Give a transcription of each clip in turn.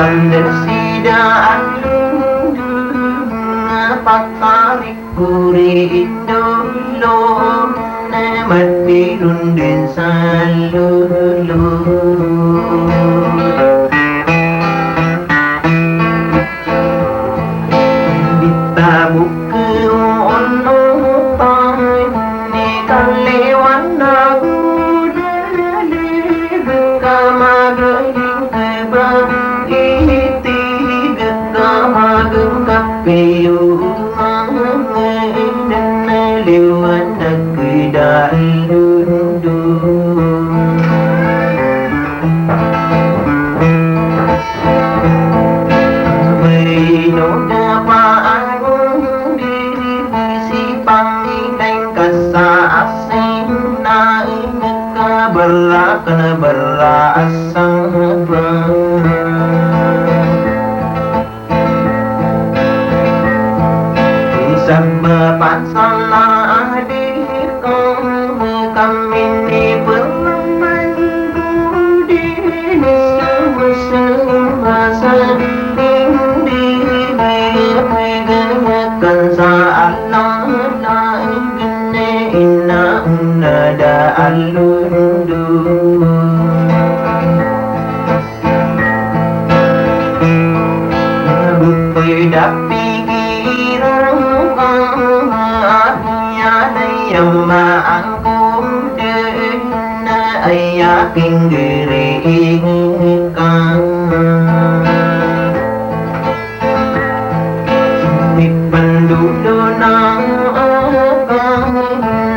Bandar sidaan patarik puri dulu mati rundin salulu ditabuk ke ono pai ni kalewan aku dari bekamageng kebang iti gekamageng kapiyu liwan nagdalundu Merino dapaan diri si pangiteng kasaasin na inagkabarakan berasang Sebab salah adik kami ni bermain budi semua sendiri mengenyakan salah lain ina nada alundu tidak yang maangkum dena ayaking gerikan di pendudu nang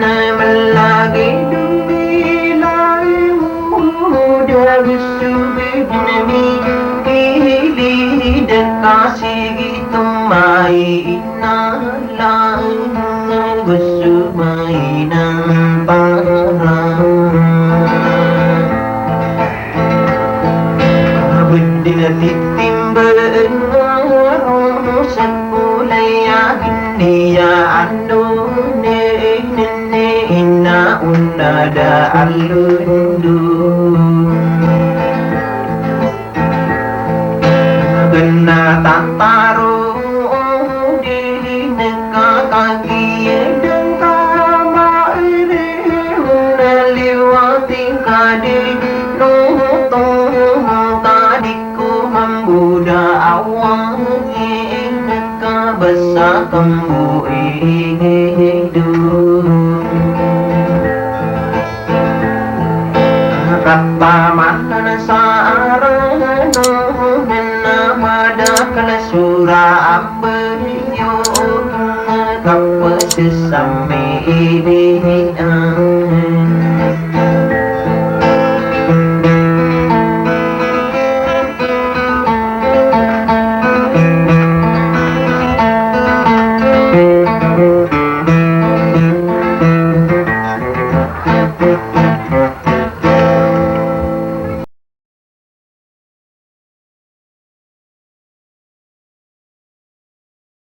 na melagi dumilai muda bisubid nami ili dekasi gitumai inalai gusto mainang parang abad din at itimbaan ngarong sa kulay akin niya ano ne inauna da alundo gana tataro Kadi nutong kadiku membuda awang kabasa kambu hidup kata mana sarana namada kala sura ambeyo kapasisami ini